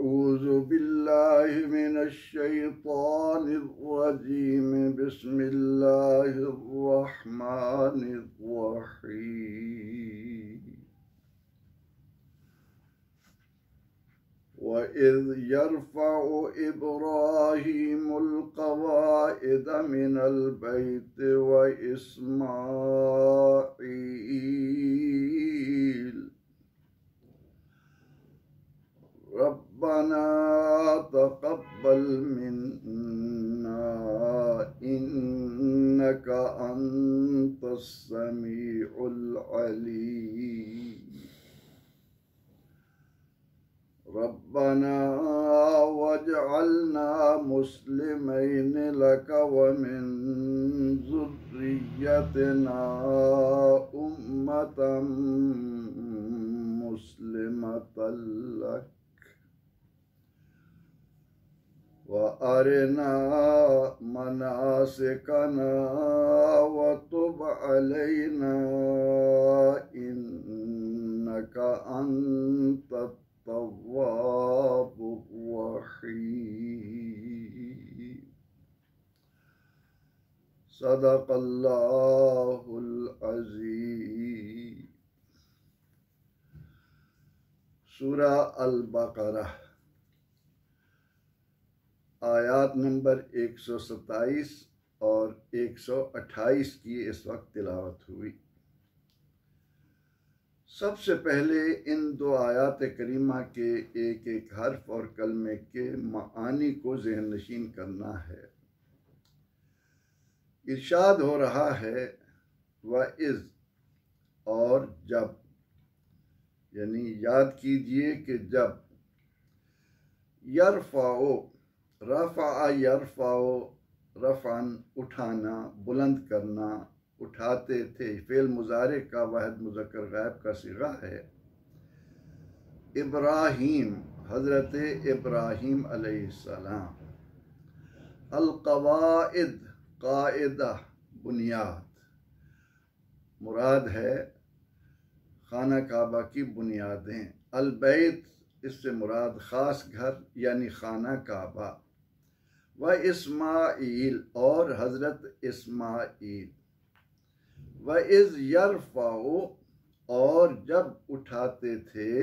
أعوذ بالله من الشيطان الرجيم بسم الله الرحمن الرحيم وإذ يرفع إبراهيم القواعد من البيت وإسماعيل ربنا تقبل منا إنك أنت السميع العليم ربنا واجعلنا مسلمين لك ومن ذريتنا أمة مسلمة لك وأرنا مناسكنا وتب علينا إنك أنت التواب الرحيم صدق الله العظيم سورہ البقرہ آیات نمبر 127 اور 128 کی اس وقت تلاوت ہوئی۔ سب سے پہلے ان دو آیات کریمہ کے ایک ایک حرف اور کلمے کے معانی کو ذہن نشین کرنا ہے۔ ارشاد ہو رہا ہے وَإِذْ اور جب، یعنی یاد کیجئے کہ جب یرفع رفع یرفع رفعن اٹھانا، بلند کرنا، اٹھاتے تھے، فعل مضارع کا واحد مذکر غائب کا صیغہ ہے۔ ابراہیم حضرت ابراہیم علیہ السلام، القواعد قاعدہ بنیاد، مراد ہے خانہ کعبہ کی بنیادیں، البیت اس سے مراد خاص گھر یعنی خانہ کعبہ، و اسماعیل اور حضرت اسماعیل، وَإِذْ يَرْفَعُ اور جب اٹھاتے تھے،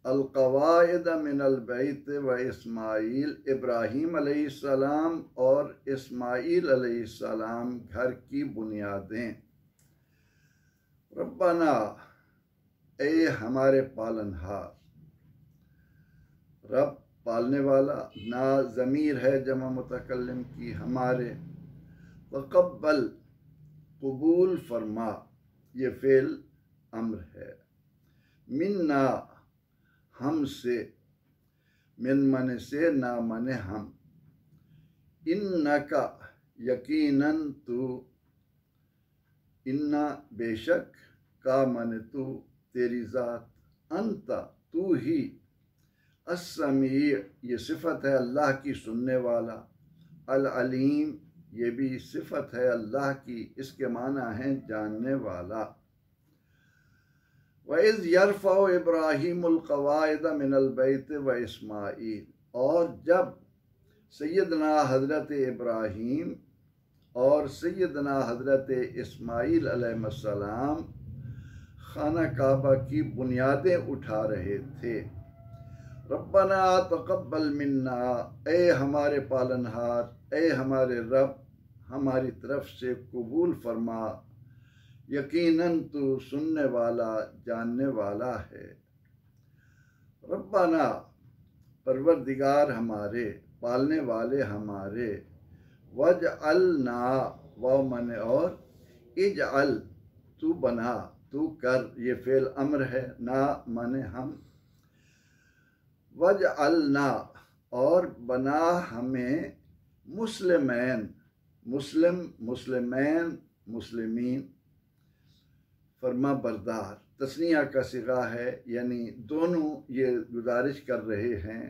القواعد من البیت و اسماعیل ابراہیم علیہ السلام اور اسماعیل علیہ السلام گھر کی بنیادیں، ربنا اے ہمارے پالنہار، رب پالنے والا، نا ضمیر ہے جمع متکلم کی ہمارے، تقبل قبول فرما یہ فعل امر ہے، منا ہم سے، من من سے، نا من ہم، انکا یقیناً تو، انا بے شک، کا من تو تیری ذات، انتا تو ہی، السمیع یہ صفت ہے اللہ کی سننے والا، العلیم یہ بھی صفت ہے اللہ کی، اس کے معنی ہیں جاننے والا۔ وَإِذْ يَرْفَعُ إِبْرَاهِيمُ الْقَوَاعِدَ مِنَ الْبَيْتِ وَإِسْمَاعِيلُ اور جب سیدنا حضرت ابراہیم اور سیدنا حضرت اسماعیل علیہ السلام خانہ کعبہ کی بنیادیں اٹھا رہے تھے، ربنا تقبل منا اے ہمارے پالنہار، اے ہمارے رب ہماری طرف سے قبول فرما، یقیناً تو سننے والا جاننے والا ہے۔ ربنا پروردگار ہمارے، پالنے والے ہمارے، وجعلنا واو من اور اجعل تو بنا، تو کر یہ فعل امر ہے، نا من ہم، وجعلنا اور بنا ہمیں، مسلمین مسلم مسلمین مسلمین فرما بردار، تثنیہ کا صیغہ ہے، یعنی دونوں یہ گزارش کر رہے ہیں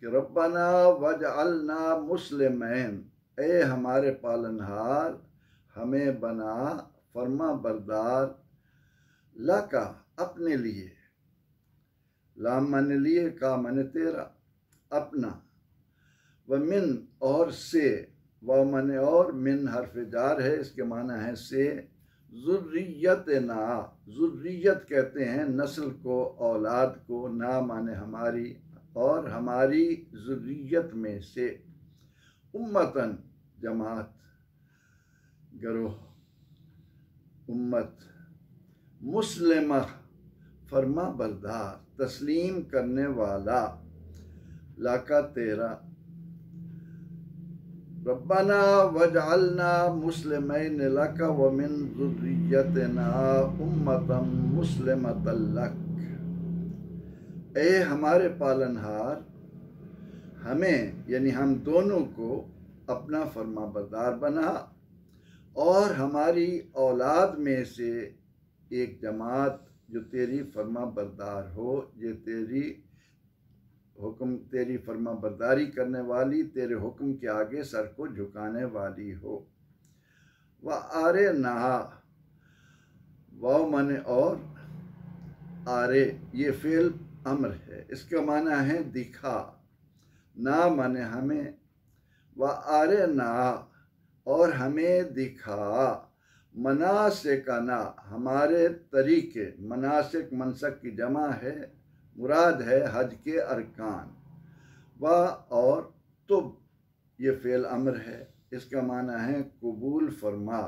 کہ ربنا وجعلنا مسلمین اے ہمارے پالنہار ہمیں بنا فرما بردار، لکا اپنے لیے، لام مانے لیے، کا مانے تیرا اپنا، ومن اور سے، واو مانے اور، من حرف جار ہے، اس کے معنی ہے سے، ذریتنا، ذریت کہتے ہیں نسل کو، اولاد کو، نا مانے ہماری، اور ہماری ذریت میں سے، امتن جماعت، گروہ، امت، مسلمہ فرما بردار، تسلیم کرنے والا، لاکا تیرا، ربنا وجعلنا مسلمین لک ومن ذریتنا امتا مسلمتا لک، اے ہمارے پالنہار، ہمیں یعنی ہم دونوں کو اپنا فرما بردار بنا، اور ہماری اولاد میں سے ایک جماعت جو تیری فرما بردار ہو، یہ تیری فرما برداری کرنے والی، تیرے حکم کے آگے سر کو جھکانے والی ہو۔ وَآرِنَا، واو مانے اور، آرے یہ فعل امر ہے، اس کا معنی ہے دکھا، نا مانے ہمیں، وَآرِنَا اور ہمیں دکھا، مناسکنا ہمارے طریقے، مناسک منسک کی جمع ہے، مراد ہے حج کے ارکان، و اور، تب یہ فعل امر ہے، اس کا معنی ہے قبول فرما،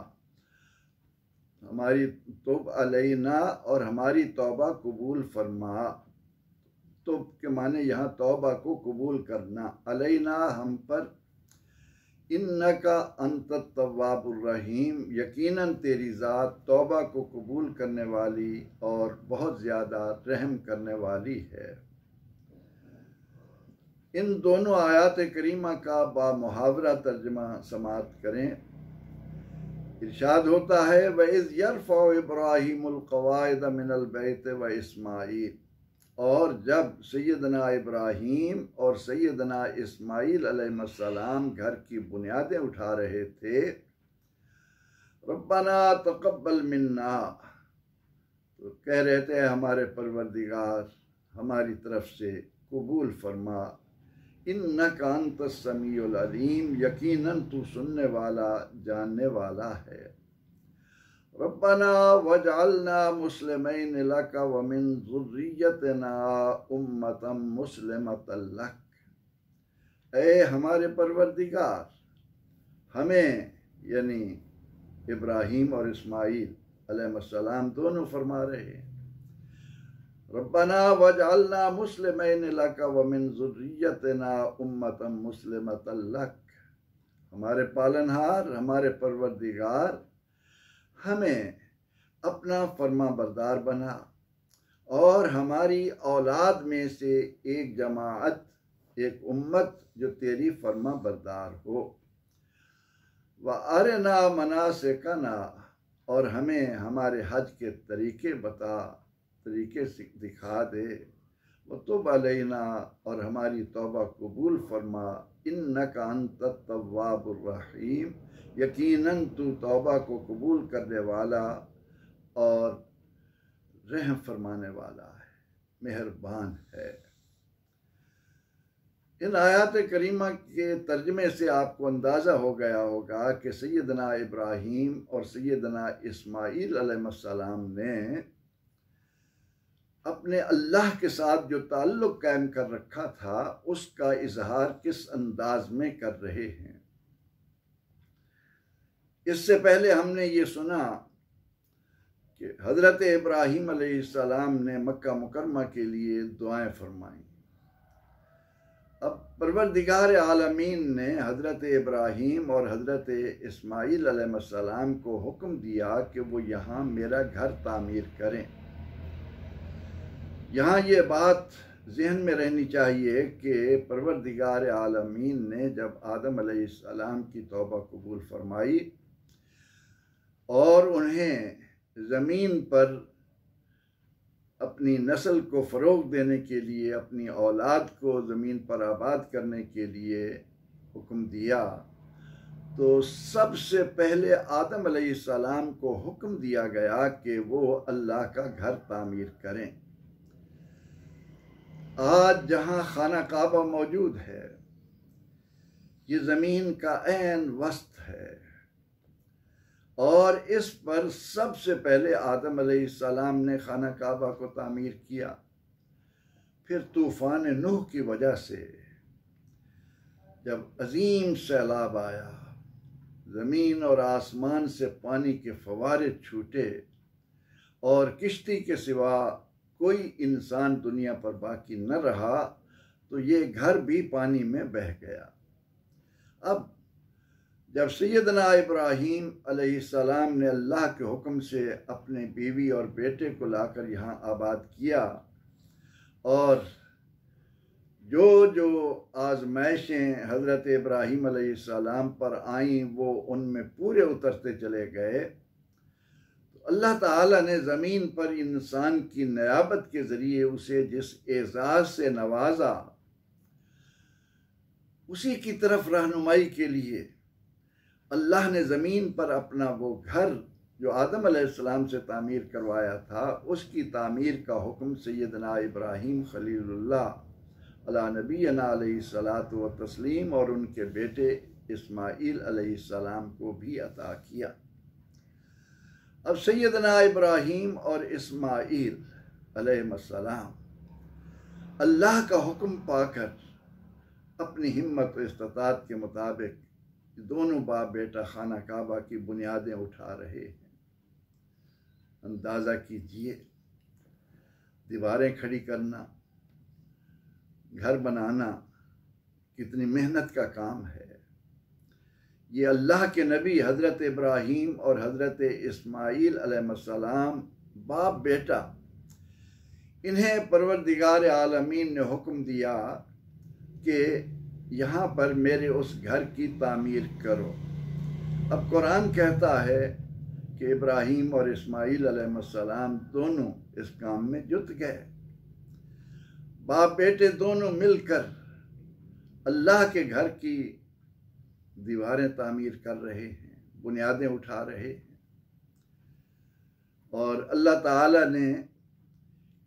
ہماری تب علینا اور ہماری توبہ قبول فرما، تب کے معنی یہاں توبہ کو قبول کرنا، علینا ہم پر، انکا انت التواب الرحیم یقیناً تیری ذات توبہ کو قبول کرنے والی اور بہت زیادہ رحم کرنے والی ہے۔ ان دونوں آیات کریمہ کا با محاورہ ترجمہ سماعت کریں۔ ارشاد ہوتا ہے وَإِذْ يَرْفَعُ إِبْرَاهِيمُ الْقَوَاعِدَ مِنَ الْبَيْتِ وَإِسْمَاعِيلُ، اور جب سیدنا ابراہیم اور سیدنا اسماعیل علیہ السلام گھر کی بنیادیں اٹھا رہے تھے، ربنا تقبل منا، تو کہہ رہے تھے ہمارے پروردگار ہماری طرف سے قبول فرما، انکا انت السمیع العلیم یقیناً تو سننے والا جاننے والا ہے، ربنا وجعلنا مسلمین لک ومن ذریتنا امتا مسلمتا لک، اے ہمارے پروردگار ہمیں یعنی ابراہیم اور اسماعیل علیہ السلام دونوں فرما رہے ہیں، ربنا وجعلنا مسلمین لک ومن ذریتنا امتا مسلمتا لک، ہمارے پالنہار ہمارے پروردگار ہمیں اپنا فرما بردار بنا، اور ہماری اولاد میں سے ایک جماعت، ایک امت جو تیری فرما بردار ہو، وَأَرِنَا مَنَاسِكَنَا اور ہمیں ہمارے حج کے طریقے بتا، طریقے دکھا دے، وَتُبْ عَلَيْنَا اور ہماری توبہ قبول فرما، اِنَّكَ أَنْتَ التَّوَّابُ الرَّحِيمُ یقیناً تو توبہ کو قبول کرنے والا اور رحم فرمانے والا ہے، مہربان ہے۔ ان آیات کریمہ کے ترجمے سے آپ کو اندازہ ہو گیا ہوگا کہ سیدنا ابراہیم اور سیدنا اسماعیل علیہ السلام نے اپنے اللہ کے ساتھ جو تعلق قائم کر رکھا تھا اس کا اظہار کس انداز میں کر رہے ہیں۔ اس سے پہلے ہم نے یہ سنا کہ حضرت ابراہیم علیہ السلام نے مکہ مکرمہ کے لیے دعائیں فرمائیں۔ اب پروردگار عالمین نے حضرت ابراہیم اور حضرت اسماعیل علیہ السلام کو حکم دیا کہ وہ یہاں میرا گھر تعمیر کریں۔ یہاں یہ بات ذہن میں رہنی چاہیے کہ پروردگار عالمین نے جب آدم علیہ السلام کی توبہ قبول فرمائی اور انہیں زمین پر اپنی نسل کو فروغ دینے کے لیے، اپنی اولاد کو زمین پر آباد کرنے کے لیے حکم دیا، تو سب سے پہلے آدم علیہ السلام کو حکم دیا گیا کہ وہ اللہ کا گھر تعمیر کریں۔ آج جہاں خانہ کعبہ موجود ہے یہ زمین کا عین وسط ہے، اور اس پر سب سے پہلے آدم علیہ السلام نے خانہ کعبہ کو تعمیر کیا۔ پھر طوفان نوح کی وجہ سے جب عظیم سیلاب آیا، زمین اور آسمان سے پانی کے فوارے چھوٹے اور کشتی کے سوا کوئی انسان دنیا پر باقی نہ رہا، تو یہ گھر بھی پانی میں بہہ گیا۔ اب جب سیدنا ابراہیم علیہ السلام نے اللہ کے حکم سے اپنے بیوی اور بیٹے کو لا کر یہاں آباد کیا، اور جو جو آزمائشیں حضرت ابراہیم علیہ السلام پر آئیں وہ ان میں پورے اترتے چلے گئے، تو اللہ تعالیٰ نے زمین پر انسان کی نیابت کے ذریعے اسے جس اعزاز سے نوازا، اسی کی طرف رہنمائی کے لیے اللہ نے زمین پر اپنا وہ گھر جو آدم علیہ السلام سے تعمیر کروایا تھا، اس کی تعمیر کا حکم سیدنا ابراہیم خلیل اللہ علی نبینا علیہ الصلاۃ والتسلیم اور ان کے بیٹے اسماعیل علیہ السلام کو بھی عطا کیا۔ اب سیدنا ابراہیم اور اسماعیل علیہ السلام اللہ کا حکم پا کر اپنی ہمت و استطاعت کے مطابق دونوں باپ بیٹا خانہ کعبہ کی بنیادیں اٹھا رہے ہیں۔ اندازہ کیجئے، دیواریں کھڑی کرنا، گھر بنانا کتنی محنت کا کام ہے۔ یہ اللہ کے نبی حضرت ابراہیم اور حضرت اسماعیل علیہ السلام باپ بیٹا، انہیں پروردگار عالمین نے حکم دیا کہ یہاں پر میرے اس گھر کی تعمیر کرو۔ اب قرآن کہتا ہے کہ ابراہیم اور اسماعیل علیہ السلام دونوں اس کام میں جت گئے، باپ بیٹے دونوں مل کر اللہ کے گھر کی دیواریں تعمیر کر رہے ہیں، بنیادیں اٹھا رہے ہیں، اور اللہ تعالیٰ نے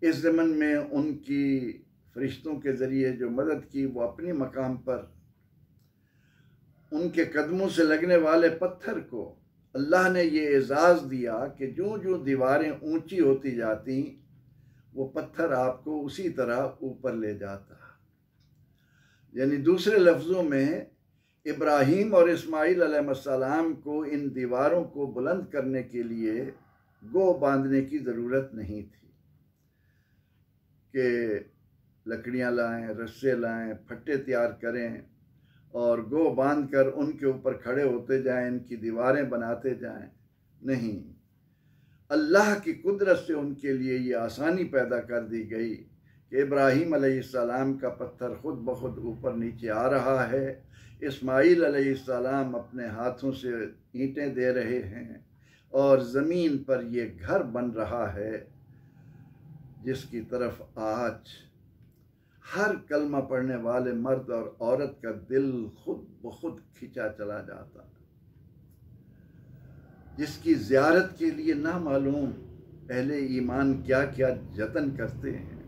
اس ضمن میں ان کی فرشتوں کے ذریعے جو مدد کی، وہ اپنی مقام پر ان کے قدموں سے لگنے والے پتھر کو اللہ نے یہ اعزاز دیا کہ جو دیواریں اونچی ہوتی جاتی وہ پتھر آپ کو اسی طرح اوپر لے جاتا۔ یعنی دوسرے لفظوں میں ابراہیم اور اسماعیل علیہ السلام کو ان دیواروں کو بلند کرنے کے لیے گو باندھنے کی ضرورت نہیں تھی کہ لکڑیاں لائیں، رسے لائیں، پھٹے تیار کریں اور گو باندھ کر ان کے اوپر کھڑے ہوتے جائیں، ان کی دیواریں بناتے جائیں۔ نہیں، اللہ کی قدرت سے ان کے لیے یہ آسانی پیدا کر دی گئی کہ ابراہیم علیہ السلام کا پتھر خود بخود اوپر نیچے آ رہا ہے، اسماعیل علیہ السلام اپنے ہاتھوں سے اینٹیں دے رہے ہیں، اور زمین پر یہ گھر بن رہا ہے جس کی طرف آج ہر کلمہ پڑھنے والے مرد اور عورت کا دل خود بخود کھنچا چلا جاتا، جس کی زیارت کے لیے نامعلوم اہل ایمان کیا کیا جتن کرتے ہیں،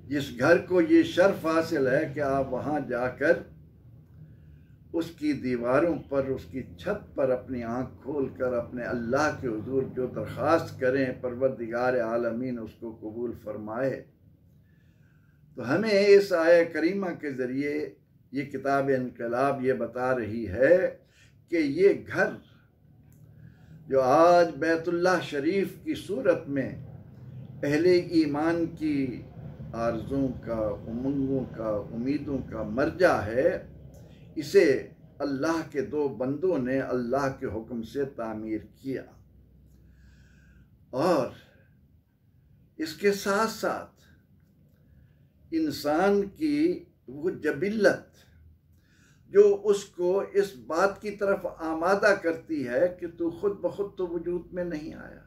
جس گھر کو یہ شرف حاصل ہے کہ آپ وہاں جا کر اس کی دیواروں پر، اس کی چھت پر اپنی آنکھ کھول کر اپنے اللہ کے حضور جو درخواست کریں، پروردگار عالمین اس کو قبول فرمائے۔ تو ہمیں اس آیہ کریمہ کے ذریعے یہ کتاب انقلاب یہ بتا رہی ہے کہ یہ گھر جو آج بیت اللہ شریف کی صورت میں اہل ایمان کی آرزوں کا، امنگوں کا، امیدوں کا مرجع ہے، اسے اللہ کے دو بندوں نے اللہ کے حکم سے تعمیر کیا، اور اس کے ساتھ ساتھ انسان کی وہ جبلت جو اس کو اس بات کی طرف آمادہ کرتی ہے کہ تو خود بخود تو وجود میں نہیں آیا،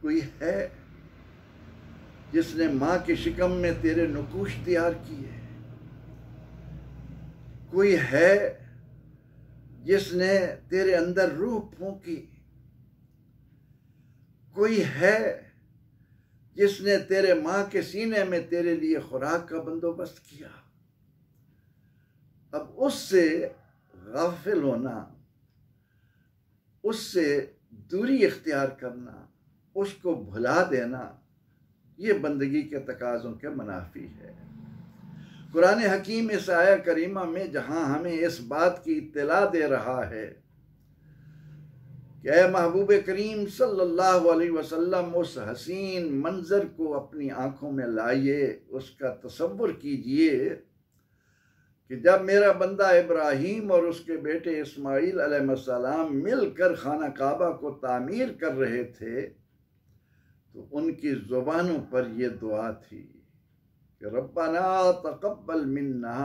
کوئی ہے جس نے ماں کے شکم میں تیرے نقوش تیار کیے، کوئی ہے جس نے تیرے اندر روح پھونکی، کوئی ہے جس نے تیرے ماں کے سینے میں تیرے لیے خوراک کا بندوبست کیا۔ اب اس سے غافل ہونا، اس سے دوری اختیار کرنا، اس کو بھلا دینا، یہ بندگی کے تقاضوں کے منافی ہے۔ قرآن حکیم اس آیہ کریمہ میں جہاں ہمیں اس بات کی اطلاع دے رہا ہے کہ اے محبوب کریم صلی اللہ علیہ وسلم، اس حسین منظر کو اپنی آنکھوں میں لائیے، اس کا تصور کیجئے کہ جب میرا بندہ ابراہیم اور اس کے بیٹے اسماعیل علیہ السلام مل کر خانہ کعبہ کو تعمیر کر رہے تھے تو ان کی زبانوں پر یہ دعا تھی کہ ربنا تقبل منا،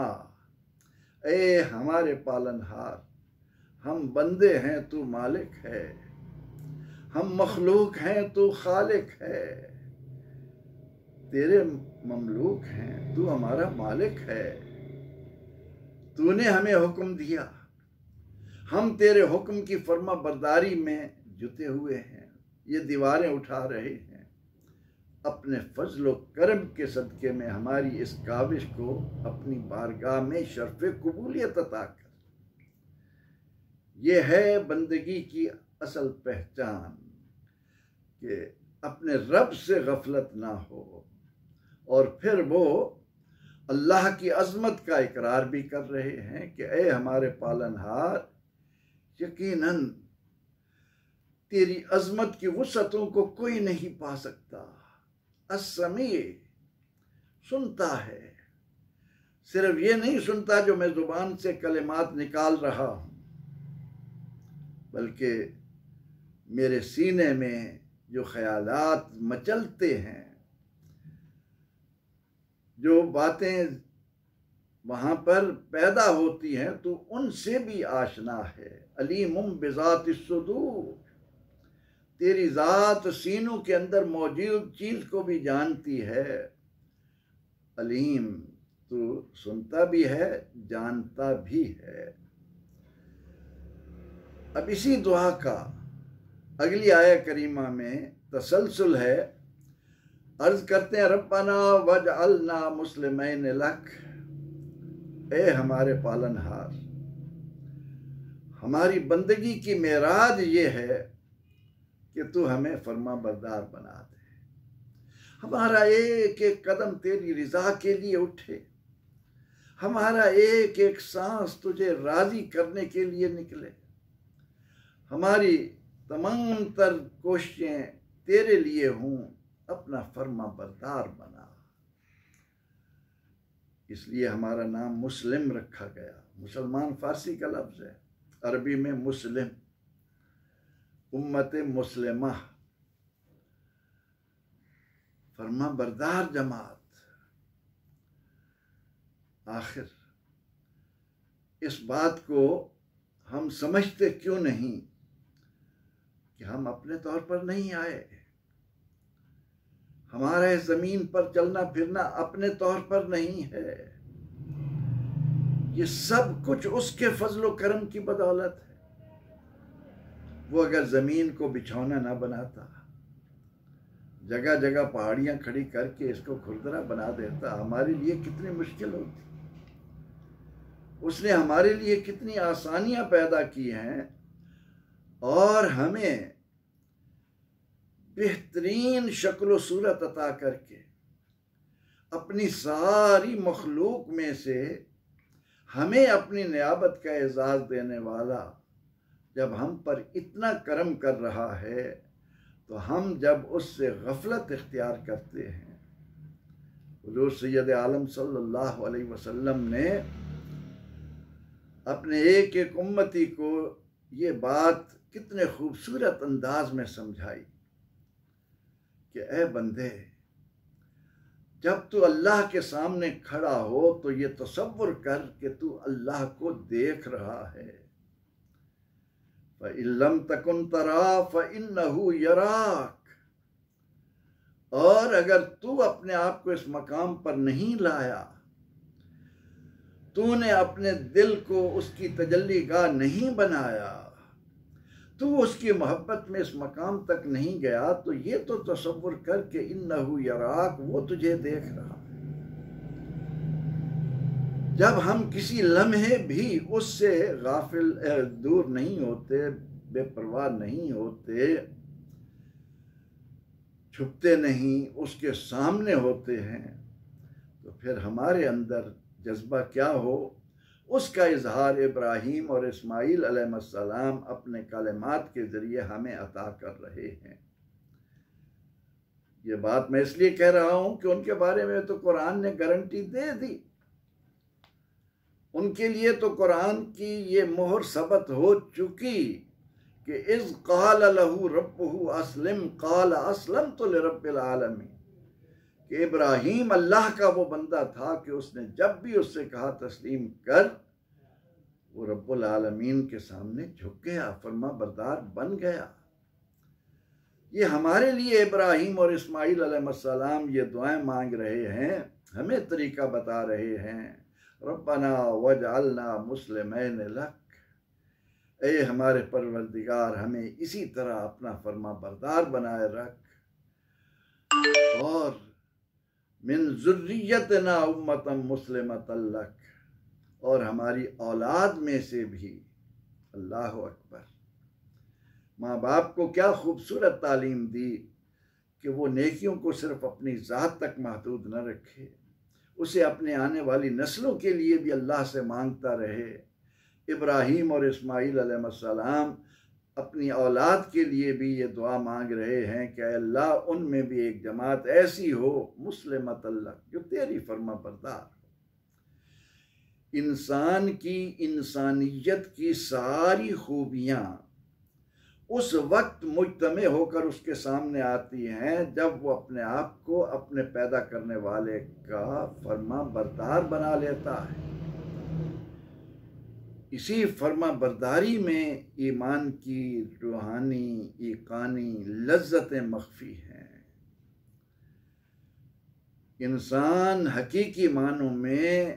اے ہمارے پالنہار، ہم بندے ہیں تو مالک ہے، ہم مخلوق ہیں تو خالق ہے، تیرے مملوک ہیں، تو ہمارا مالک ہے، تو نے ہمیں حکم دیا، ہم تیرے حکم کی فرما برداری میں جتے ہوئے ہیں، یہ دیواریں اٹھا رہے ہیں، اپنے فضل و کرم کے صدقے میں ہماری اس کاوش کو اپنی بارگاہ میں شرف قبولیت عطا کر۔ یہ ہے بندگی کی اصل پہچان کہ اپنے رب سے غفلت نہ ہو، اور پھر وہ اللہ کی عظمت کا اقرار بھی کر رہے ہیں کہ اے ہمارے پالنہار، یقیناً تیری عظمت کی وسعتوں کو کوئی نہیں پا سکتا۔ السمیع، سنتا ہے، صرف یہ نہیں سنتا جو میں زبان سے کلمات نکال رہا ہوں، بلکہ میرے سینے میں جو خیالات مچلتے ہیں، جو باتیں وہاں پر پیدا ہوتی ہیں، تو ان سے بھی آشنا ہے۔ علیم بذات الصدور، تیری ذات سینوں کے اندر موجود چیز کو بھی جانتی ہے۔ علیم، تو سنتا بھی ہے، جانتا بھی ہے۔ اب اسی دعا کا اگلی آیہ کریمہ میں تسلسل ہے۔ عرض کرتے ہیں ربنا وجعلنا مسلمین لک، اے ہمارے پالنہار، ہماری بندگی کی معراج یہ ہے کہ تو ہمیں فرما بردار بنا دے، ہمارا ایک ایک قدم تیری رضا کے لیے اٹھے، ہمارا ایک ایک سانس تجھے راضی کرنے کے لیے نکلے، ہماری تمام تر کوششیں تیرے لیے ہوں، اپنا فرما بردار بنا۔ اس لیے ہمارا نام مسلم رکھا گیا۔ مسلمان فارسی کا لفظ ہے، عربی میں مسلم، امت مسلمہ، فرما بردار جماعت۔ آخر اس بات کو ہم سمجھتے کیوں نہیں کہ ہم اپنے طور پر نہیں آئے، ہمارا اس زمین پر چلنا پھرنا اپنے طور پر نہیں ہے، یہ سب کچھ اس کے فضل و کرم کی بدولت ہے۔ وہ اگر زمین کو بچھونا نہ بناتا، جگہ جگہ پہاڑیاں کھڑی کر کے اس کو کھردرا بنا دیتا، ہمارے لیے کتنی مشکل ہوتی۔ اس نے ہمارے لیے کتنی آسانیاں پیدا کی ہیں، اور ہمیں بہترین شکل و صورت عطا کر کے اپنی ساری مخلوق میں سے ہمیں اپنی نیابت کا اعزاز دینے والا جب ہم پر اتنا کرم کر رہا ہے، تو ہم جب اس سے غفلت اختیار کرتے ہیں۔ حضور سید عالم صلی اللہ علیہ وسلم نے اپنے ایک ایک امتی کو یہ بات کتنے خوبصورت انداز میں سمجھائی کہ اے بندے، جب تو اللہ کے سامنے کھڑا ہو تو یہ تصور کر کہ تو اللہ کو دیکھ رہا ہے۔ فَإِن لَمْ تَكُنْ تَرَاهُ فَإِنَّهُ يَرَاكَ، اور اگر تو اپنے آپ کو اس مقام پر نہیں لایا، تو نے اپنے دل کو اس کی تجلی گاہ نہیں بنایا، تو اس کی محبت میں اس مقام تک نہیں گیا تو یہ تو تصور کر کہ انہو یراک، وہ تجھے دیکھ رہا ہے۔ جب ہم کسی لمحے بھی اس سے غافل دور نہیں ہوتے، بے پرواہ نہیں ہوتے، چھپتے نہیں، اس کے سامنے ہوتے ہیں، تو پھر ہمارے اندر جذبہ کیا ہو، اس کا اظہار ابراہیم اور اسماعیل علیہ السلام اپنے کلمات کے ذریعے ہمیں عطا کر رہے ہیں۔ یہ بات میں اس لیے کہہ رہا ہوں کہ ان کے بارے میں تو قرآن نے گارنٹی دے دی، ان کے لیے تو قرآن کی یہ مہر ثبت ہو چکی کہ اذ قال له ربه اسلم قال اسلمت لرب العالمین، کہ ابراہیم اللہ کا وہ بندہ تھا کہ اس نے جب بھی اس سے کہا تسلیم کر، وہ رب العالمین کے سامنے جھک گیا، فرما بردار بن گیا۔ یہ ہمارے لیے ابراہیم اور اسماعیل علیہ السلام یہ دعائیں مانگ رہے ہیں، ہمیں طریقہ بتا رہے ہیں، ربنا وجعلنا مسلمین لک، اے ہمارے پروردگار ہمیں اسی طرح اپنا فرما بردار بنائے رکھ، اور من ذریتنا امتا مسلمتا لک، اور ہماری اولاد میں سے بھی، اللہ اکبر، ماں باپ کو کیا خوبصورت تعلیم دی کہ وہ نیکیوں کو صرف اپنی ذات تک محدود نہ رکھے، اسے اپنے آنے والی نسلوں کے لیے بھی اللہ سے مانگتا رہے۔ ابراہیم اور اسماعیل علیہ السلام اپنی اولاد کے لیے بھی یہ دعا مانگ رہے ہیں کہ اے اللہ ان میں بھی ایک جماعت ایسی ہو مسلمت اللہ، جو تیری فرما بردار ہو۔ انسان کی انسانیت کی ساری خوبیاں اس وقت مجتمع ہو کر اس کے سامنے آتی ہیں جب وہ اپنے آپ کو اپنے پیدا کرنے والے کا فرما بردار بنا لیتا ہے۔ اسی فرما برداری میں ایمان کی روحانی ایقانی لذتیں مخفی ہیں۔ انسان حقیقی معنوں میں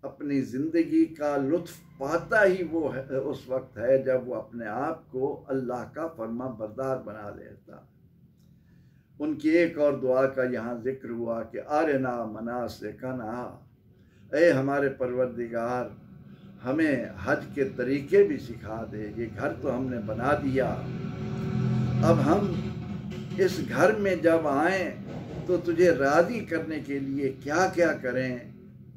اپنی زندگی کا لطف پاتا ہی وہ ہے، اس وقت ہے جب وہ اپنے آپ کو اللہ کا فرما بردار بنا لیتا۔ ان کی ایک اور دعا کا یہاں ذکر ہوا کہ آرنا مناسکنا، اے ہمارے پروردگار ہمیں حج کے طریقے بھی سکھا دے۔ یہ گھر تو ہم نے بنا دیا، اب ہم اس گھر میں جب آئیں تو تجھے راضی کرنے کے لیے کیا کیا کریں،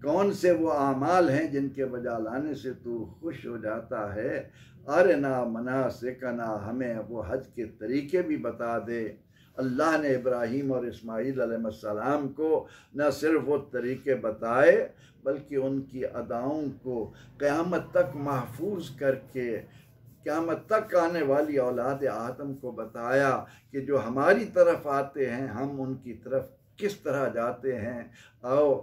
کون سے وہ اعمال ہیں جن کے بجا لانے سے تو خوش ہو جاتا ہے۔ ارنا مناسکنا، ہمیں وہ حج کے طریقے بھی بتا دے۔ اللہ نے ابراہیم اور اسماعیل علیہ السلام کو نہ صرف وہ طریقے بتائے بلکہ ان کی اداؤں کو قیامت تک محفوظ کر کے قیامت تک آنے والی اولاد آدم کو بتایا کہ جو ہماری طرف آتے ہیں ہم ان کی طرف کس طرح جاتے ہیں۔ آؤ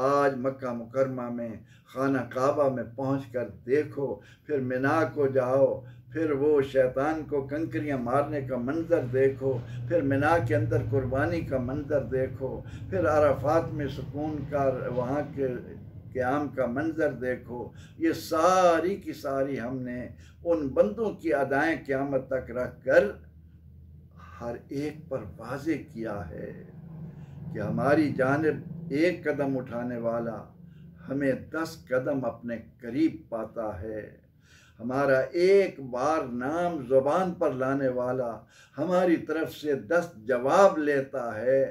آج مکہ مکرمہ میں خانہ کعبہ میں پہنچ کر دیکھو، پھر مینا کو جاؤ، پھر وہ شیطان کو کنکریاں مارنے کا منظر دیکھو، پھر مینا کے اندر قربانی کا منظر دیکھو، پھر عرفات میں سکون کا وہاں کے قیام کا منظر دیکھو۔ یہ ساری کی ساری ہم نے ان بندوں کی ادائیں قیامت تک رکھ کر ہر ایک پر واضح کیا ہے کہ ہماری جانب ایک قدم اٹھانے والا ہمیں 10 قدم اپنے قریب پاتا ہے، ہمارا ایک بار نام زبان پر لانے والا ہماری طرف سے 10 جواب لیتا ہے۔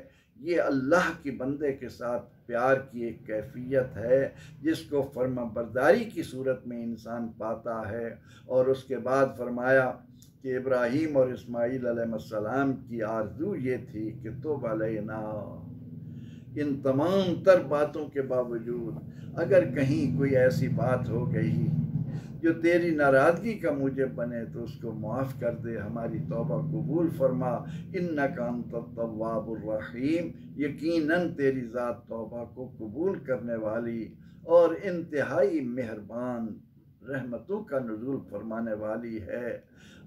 یہ اللہ کی بندے کے ساتھ پیار کی ایک کیفیت ہے جس کو فرما برداری کی صورت میں انسان پاتا ہے۔ اور اس کے بعد فرمایا کہ ابراہیم اور اسماعیل علیہ السلام کی آرزو یہ تھی کہ توب علینا، ان تمام تر باتوں کے باوجود اگر کہیں کوئی ایسی بات ہو گئی جو تیری ناراضگی کا موجب بنے تو اس کو معاف کر دے، ہماری توبہ قبول فرما، انکا انت التواب الرحیم، یقیناً تیری ذات توبہ کو قبول کرنے والی اور انتہائی مہربان رحمتوں کا نزول فرمانے والی ہے۔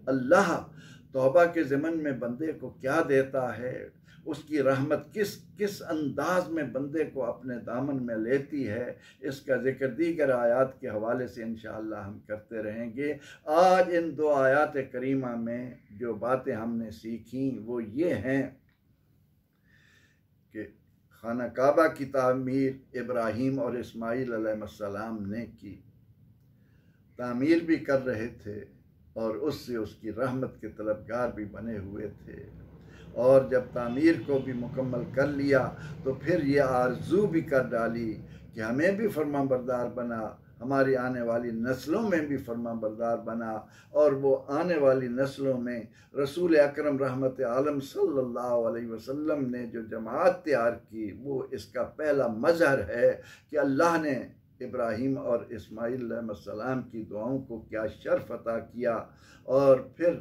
اللہ توبہ کے ضمن میں بندے کو کیا دیتا ہے؟ اس کی رحمت کس انداز میں بندے کو اپنے دامن میں لیتی ہے، اس کا ذکر دیگر آیات کے حوالے سے انشاءاللہ ہم کرتے رہیں گے۔ آج ان 2 آیات کریمہ میں جو باتیں ہم نے سیکھیں وہ یہ ہیں کہ خانہ کعبہ کی تعمیر ابراہیم اور اسماعیل علیہ السلام نے کی، تعمیر بھی کر رہے تھے اور اس سے اس کی رحمت کے طلبگار بھی بنے ہوئے تھے، اور جب تعمیر کو بھی مکمل کر لیا تو پھر یہ آرزو بھی کر ڈالی کہ ہمیں بھی فرما بردار بنا، ہماری آنے والی نسلوں میں بھی فرما بردار بنا، اور وہ آنے والی نسلوں میں رسول اکرم رحمت عالم صلی اللہ علیہ وسلم نے جو جماعت تیار کی وہ اس کا پہلا مظہر ہے کہ اللہ نے ابراہیم اور اسماعیل علیہ السلام کی دعاؤں کو کیا شرف عطا کیا، اور پھر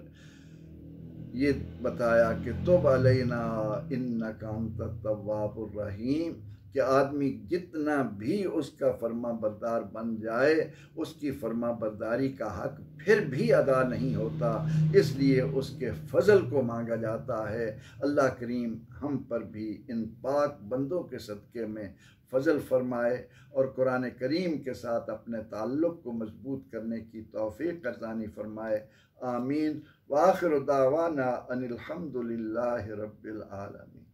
یہ بتایا کہ تب علینا انک انت التواب الرحیم، کہ آدمی جتنا بھی اس کا فرما بردار بن جائے اس کی فرما برداری کا حق پھر بھی ادا نہیں ہوتا، اس لیے اس کے فضل کو مانگا جاتا ہے۔ اللہ کریم ہم پر بھی ان پاک بندوں کے صدقے میں فضل فرمائے اور قرآن کریم کے ساتھ اپنے تعلق کو مضبوط کرنے کی توفیق عطا فرمائے، آمین۔ وآخر دعوانا ان الحمد للہ رب العالمین۔